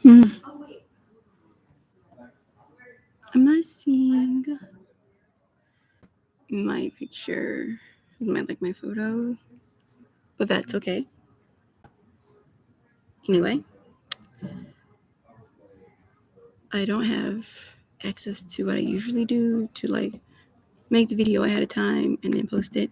Hmm. I'm not seeing my picture, my photo, but that's okay. Anyway, I don't have access to what I usually do to make the video ahead of time and then post it.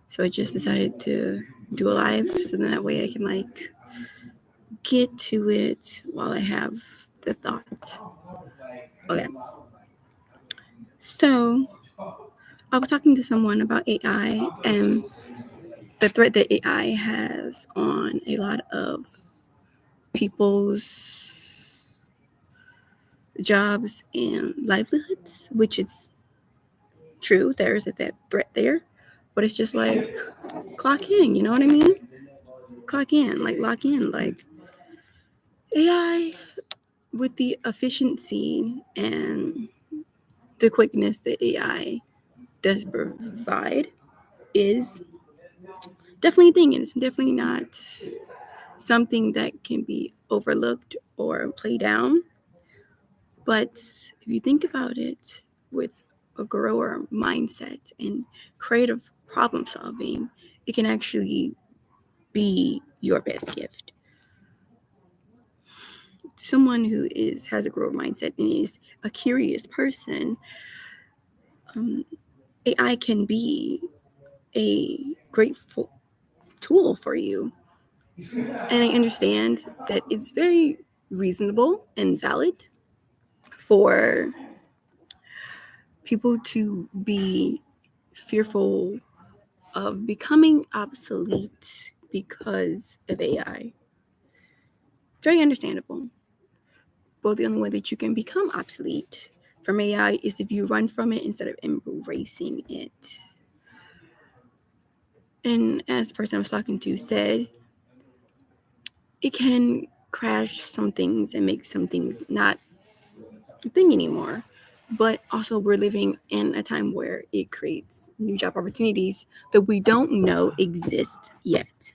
So I just decided to do a live so then that way I can get to it while I have the thoughts. Okay. So I was talking to someone about AI and the threat that AI has on a lot of people's jobs and livelihoods, which is true. There's that threat there, but it's just clock in, you know what I mean? Clock in, lock in, AI with the efficiency and the quickness that AI does provide is definitely a thing, and it's definitely not something that can be overlooked or played down. But if you think about it with a grower mindset and creative problem solving, it can actually be your best gift. Someone who has a grower mindset and is a curious person, AI can be a great tool for you. And I understand that it's very reasonable and valid for people to be fearful of becoming obsolete because of AI. Very understandable. But the only way that you can become obsolete from AI is if you run from it instead of embracing it. And as the person I was talking to said, it can crash some things and make some things not a thing anymore. But also, we're living in a time where it creates new job opportunities that we don't know exist yet.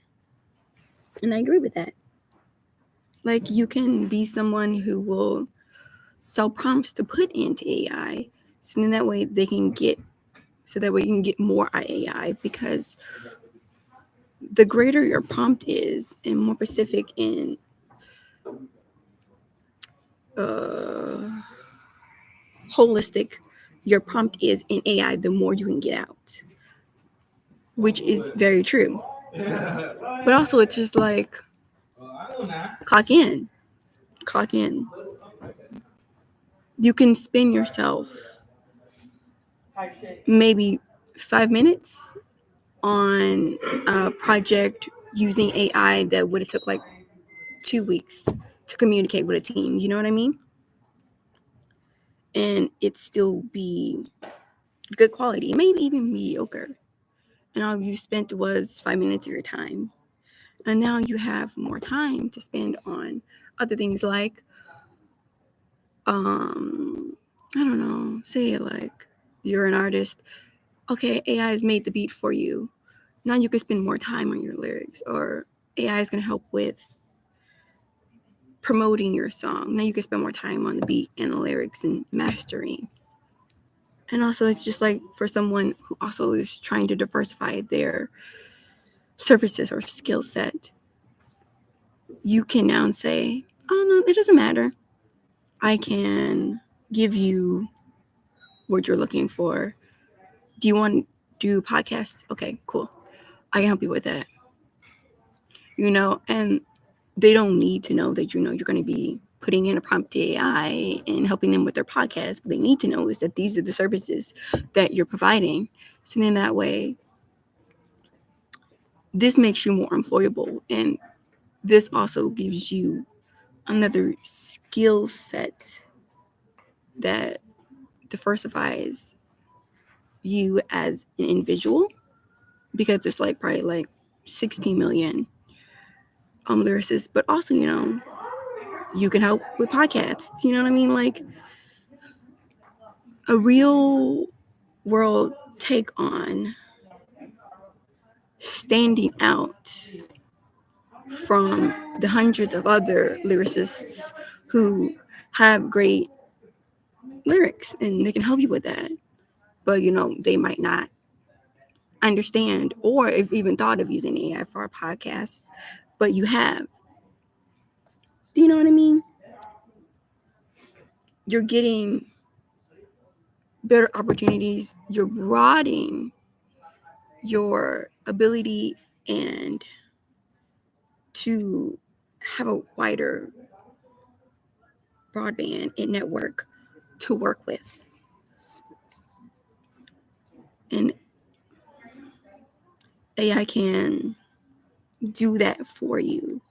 And I agree with that. You can be someone who will sell prompts to put into AI, so then that way you can get more AI because the greater your prompt is and more specific and holistic your prompt is in AI, the more you can get out, which is very true. But also, it's just clock in, clock in. You can spin yourself maybe 5 minutes on a project using AI that would have took 2 weeks to communicate with a team. You know what I mean? And it still be good quality, maybe even mediocre. And all you spent was 5 minutes of your time. And now you have more time to spend on other things I don't know, say you're an artist. Okay, AI has made the beat for you. Now you can spend more time on your lyrics, or AI is going to help with promoting your song. Now you can spend more time on the beat and the lyrics and mastering. And also, it's just for someone who also is trying to diversify their services or skill set, you can now say, oh, no, it doesn't matter. I can give you what you're looking for. Do you want to do podcasts? Okay, cool. I can help you with that. And they don't need to know that, you're going to be putting in a prompt to AI and helping them with their podcast. What they need to know is that these are the services that you're providing. So then that way, this makes you more employable. And this also gives you another skill set that diversifies you as an individual, because it's probably 16 million lyricists, but also, you can help with podcasts. You know what I mean? A real world take on standing out from the hundreds of other lyricists who have great lyrics and they can help you with that. But, they might not understand or have even thought of using AI for a podcast, but you have. Do you know what I mean? You're getting better opportunities. You're broadening your ability and to have a wider broadband and network to work with. And AI can do that for you.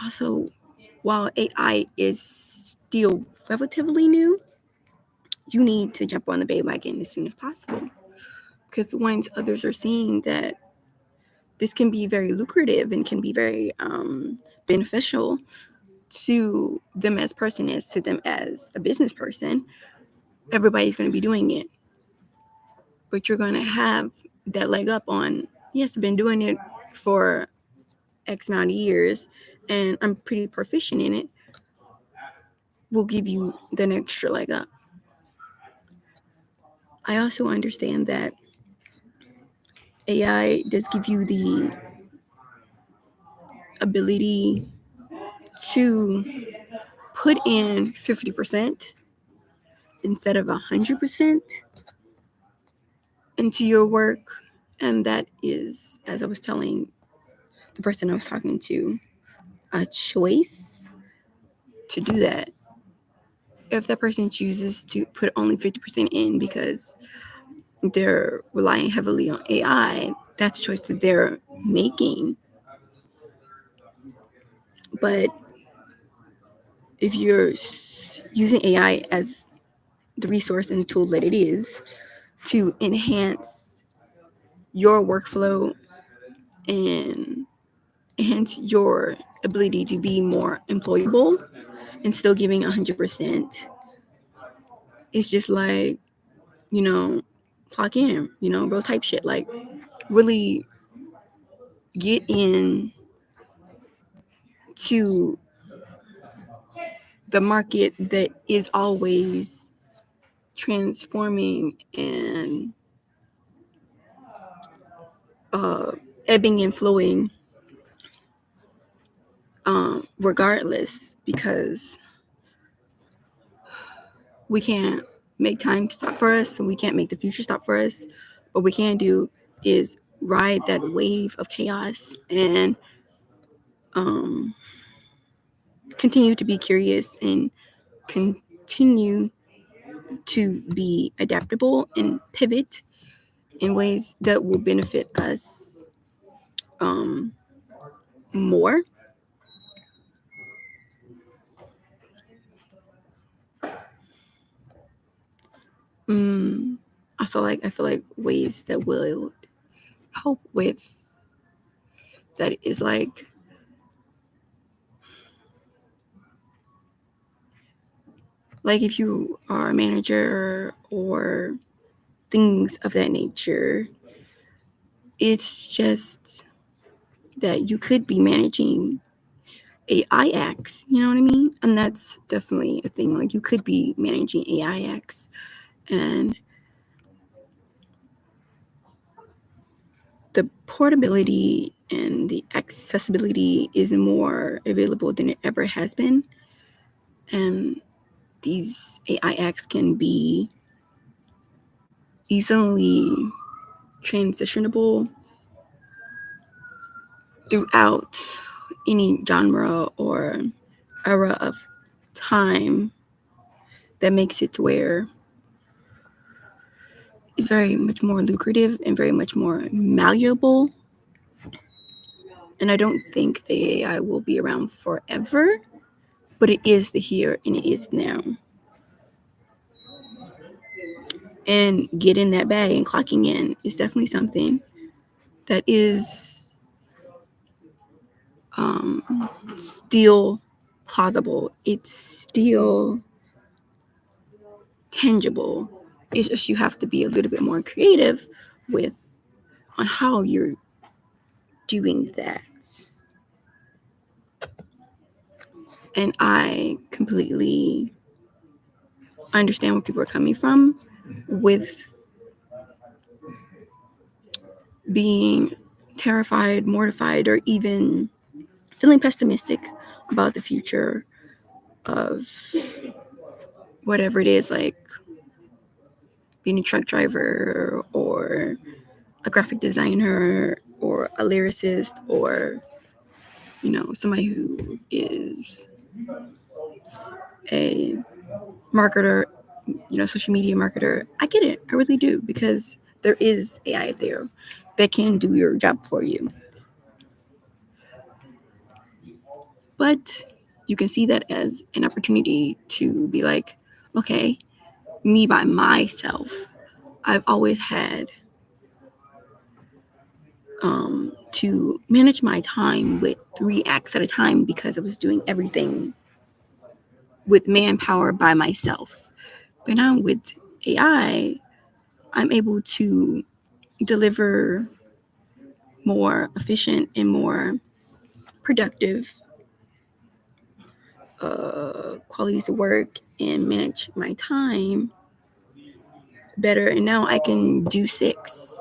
Also, while AI is still relatively new, you need to jump on the bandwagon as soon as possible. Because once others are seeing that this can be very lucrative and can be very beneficial to them as person, as to them as a business person, everybody's going to be doing it. But you're going to have that leg up on, yes, I've been doing it for X amount of years and I'm pretty proficient in it. Will give you the extra leg up. I also understand that AI does give you the ability to put in 50% instead of 100% into your work. And that is, as I was telling the person I was talking to, a choice to do that. If that person chooses to put only 50% in because they're relying heavily on AI, that's a choice that they're making. But if you're using AI as the resource and tool that it is to enhance your workflow and enhance your ability to be more employable and still giving 100%, it's just like, clock in, real type shit. Like, really get in to the market that is always transforming and ebbing and flowing regardless, because we can't make time stop for us and we can't make the future stop for us. What we can do is ride that wave of chaos and continue to be curious and continue to be adaptable and pivot in ways that will benefit us more. Also, I feel like ways that will help with that is like if you are a manager or things of that nature, it's just that you could be managing AI acts, you know what I mean? And that's definitely a thing. Like, you could be managing AI acts, and the portability and the accessibility is more available than it ever has been. And these AI acts can be easily transitionable throughout any genre or era of time that makes it to where it's very much more lucrative and very much more malleable. And I don't think the AI will be around forever, but it is the here and it is now. And getting that bag and clocking in is definitely something that is still plausible. It's still tangible. It's just you have to be a little bit more creative with on how you're doing that. And I completely understand where people are coming from with being terrified, mortified, or even feeling pessimistic about the future of whatever it is, like being a truck driver or a graphic designer or a lyricist or, somebody who is a marketer, social media marketer. I get it. I really do, because there is AI there that can do your job for you. But you can see that as an opportunity to be like, okay, me by myself, I've always had to manage my time with 3 acts at a time because I was doing everything with manpower by myself. But now with AI, I'm able to deliver more efficient and more productive qualities of work and manage my time better. And now I can do 6.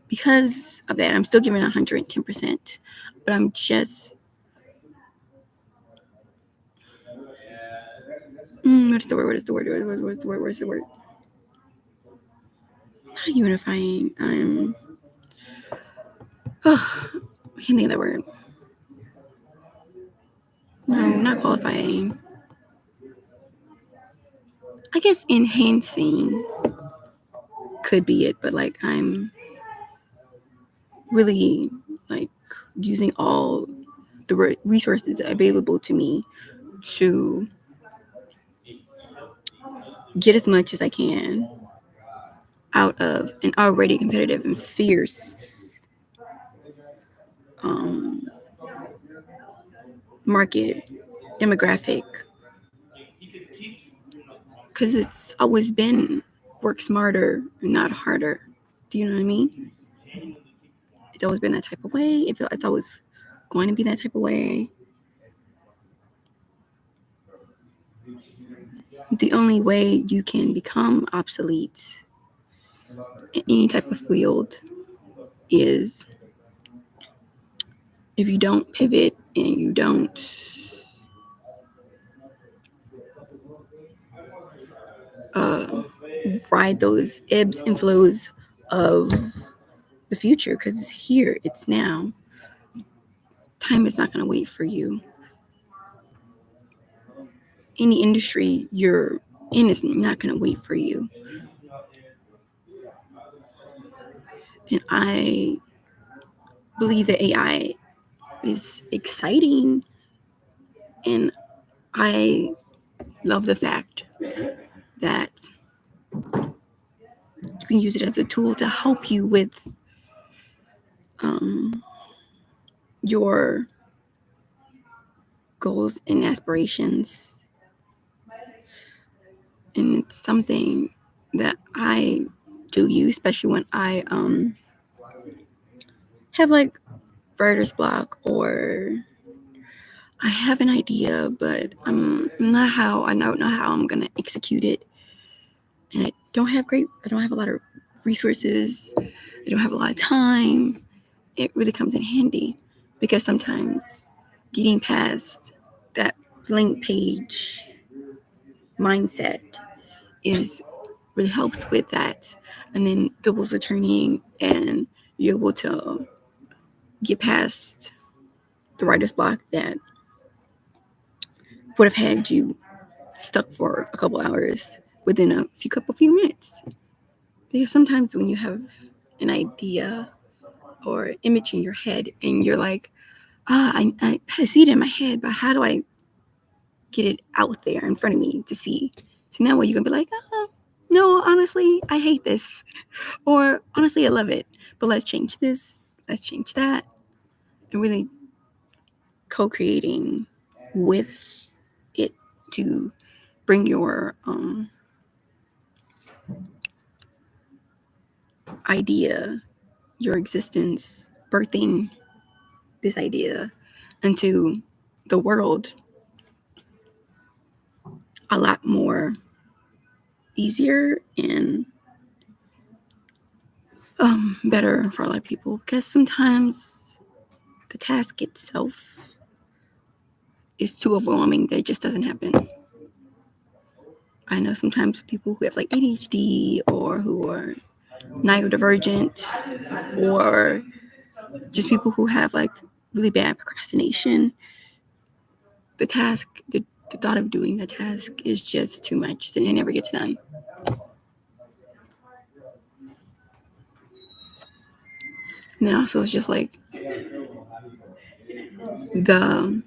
Because of that, I'm still giving 110%, but I'm just what is the word? Not unifying. I can't think of that word. No, not qualifying. I guess enhancing could be it, but like I'm really like using all the resources available to me to get as much as I can out of an already competitive and fierce market demographic, because it's always been work smarter, not harder. Do you know what I mean? It's always been that type of way. It's always going to be that type of way. The only way you can become obsolete in any type of field is if you don't pivot and you don't ride those ebbs and flows of the future, because it's here, it's now. Time is not going to wait for you. Any industry you're in is not going to wait for you. And I believe that AI is exciting, and I love the fact that you can use it as a tool to help you with your goals and aspirations. And it's something that I do use, especially when I have like writer's block, or I have an idea, but I don't know how I'm gonna execute it. And I don't have a lot of resources. I don't have a lot of time. It really comes in handy, because sometimes getting past that blank page mindset is really helps with that. And then the wheels are turning and you're able to get past the writer's block that would have had you stuck for a couple hours within a few minutes. Because sometimes when you have an idea or image in your head and you're like, I see it in my head, but how do I get it out there in front of me to see? So now what, you're gonna be like, no, honestly, I hate this. Or honestly, I love it, but let's change this, let's change that. And really co-creating with it to bring your idea, your existence, birthing this idea into the world a lot more easier and better for a lot of people, because sometimes the task itself is too overwhelming that it just doesn't happen. I know sometimes people who have like ADHD or who are neurodivergent or just people who have like really bad procrastination, the thought of doing the task is just too much and it never gets done. And then also it's just like the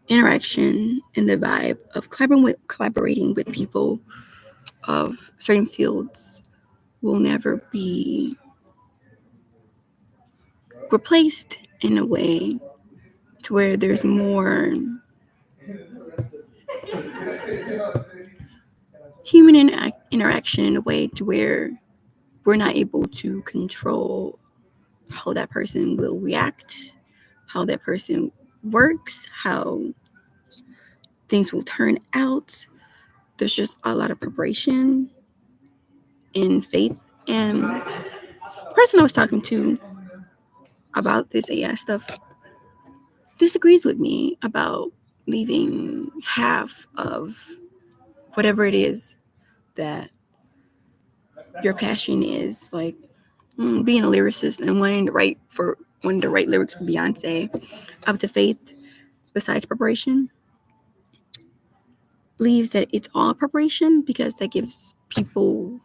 interaction and the vibe of collaborating with people of certain fields will never be replaced in a way to where there's more human interaction in a way to where we're not able to control how that person will react, how that person works, how things will turn out. There's just a lot of preparation and faith. And the person I was talking to about this AI stuff disagrees with me about leaving half of whatever it is that your passion is, like being a lyricist and wanting to write lyrics for Beyonce, up to faith besides preparation. Believes that it's all preparation because that gives people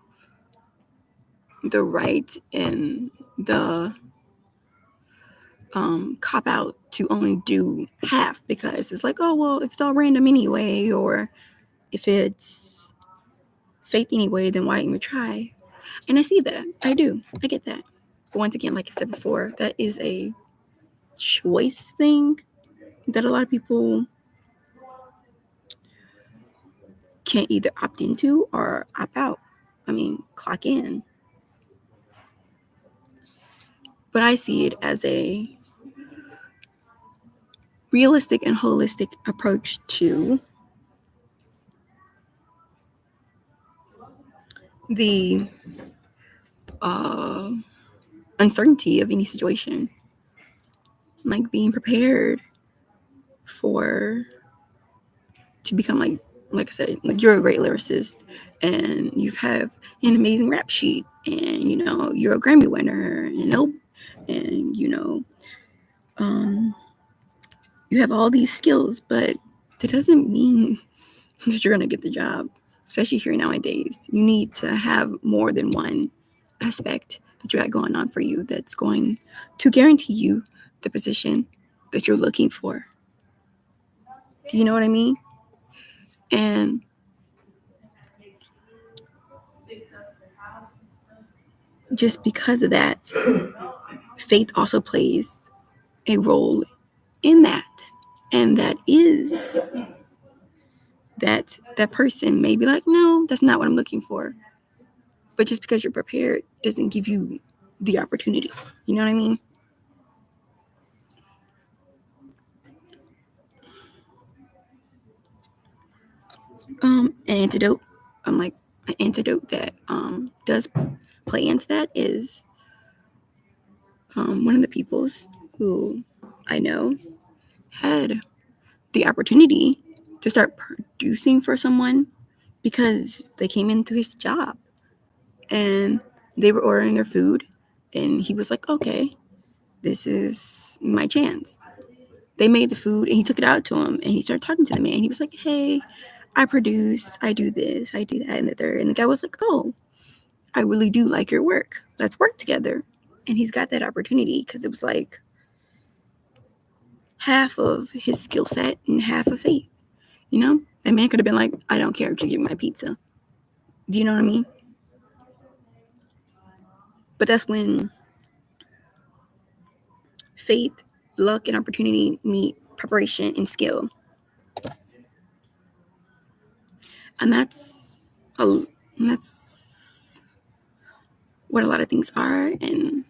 the right and the cop out to only do half, because it's like, oh well, if it's all random anyway, or if it's faith anyway, then why even try? And I see that. I get that. But once again, like I said before, that is a choice thing that a lot of people can't either opt into or opt out. I mean, clock in. But I see it as a realistic and holistic approach to the uncertainty of any situation. Like being prepared for to become like I said, like you're a great lyricist and you have an amazing rap sheet and you're a Grammy winner and you have all these skills, but that doesn't mean that you're gonna get the job. Especially here nowadays, you need to have more than one aspect that you got going on for you that's going to guarantee you the position that you're looking for. Do you know what I mean? And just because of that, faith also plays a role in that. And that is that person may be like, no, that's not what I'm looking for. But just because you're prepared doesn't give you the opportunity. You know what I mean? An antidote, an antidote that does play into that is one of the peoples who I know had the opportunity to start producing for someone because they came into his job and they were ordering their food and he was like, okay, this is my chance. They made the food and he took it out to him and he started talking to the man. He was like, hey, I produce, I do this, I do that, and the third. And the guy was like, oh, I really do like your work. Let's work together. And he's got that opportunity because it was like half of his skill set and half of faith. That man could have been like, I don't care if you give me my pizza. Do you know what I mean? But that's when faith, luck, and opportunity meet preparation and skill. And that's what a lot of things are. And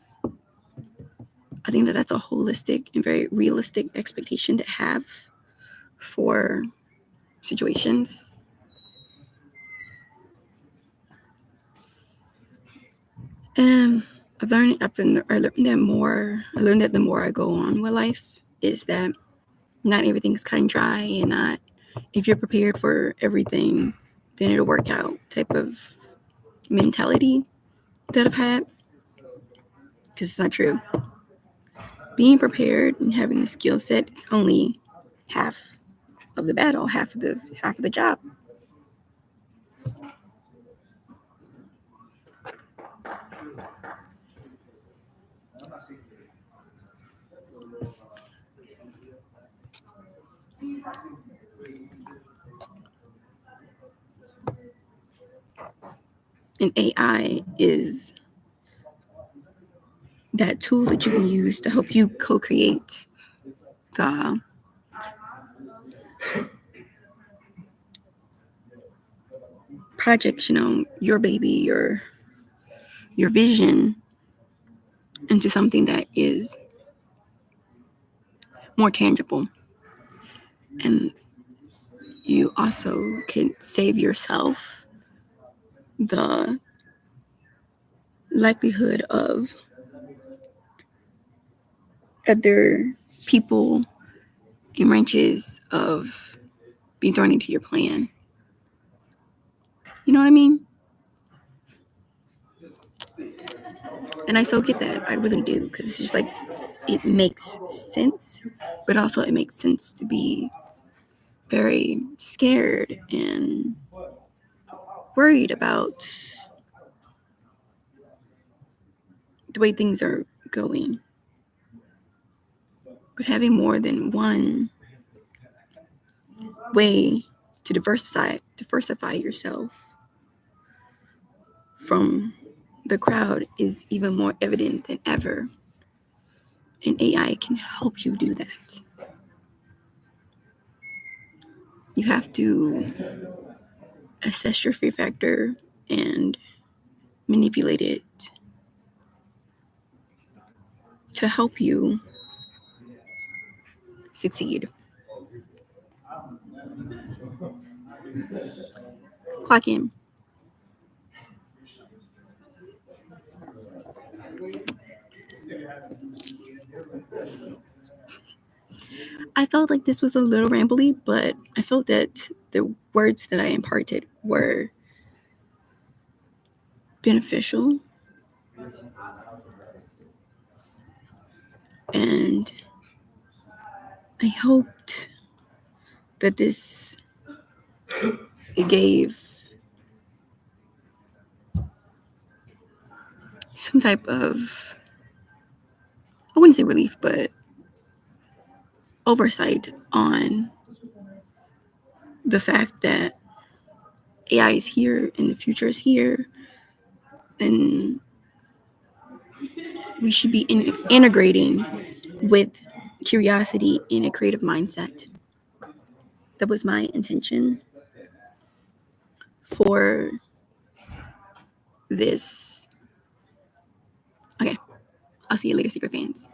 I think that that's a holistic and very realistic expectation to have for situations. And I learned that I learned that the more I go on with life is that not everything's cut and dry, and not if you're prepared for everything, then it'll work out type of mentality that I've had, because it's not true. Being prepared and having the skill set is only half of the battle, half of the job. And AI is that tool that you can use to help you co-create the projects, your baby, your vision into something that is more tangible. And you also can save yourself the likelihood of other people and wrenches of being thrown into your plan. You know what I mean? And I so get that. I really do. Because it's just like, it makes sense. But also, it makes sense to be very scared and worried about the way things are going. But having more than one way to diversify yourself from the crowd is even more evident than ever. And AI can help you do that. You have to assess your fear factor and manipulate it to help you succeed. Clock in. I felt like this was a little rambly, but I felt that the words that I imparted were beneficial, and I hoped that this gave some type of, I wouldn't say relief, but oversight on the fact that AI is here and the future is here, and we should be integrating with curiosity in a creative mindset. That was my intention for this. Okay, I'll see you later, Secret fans.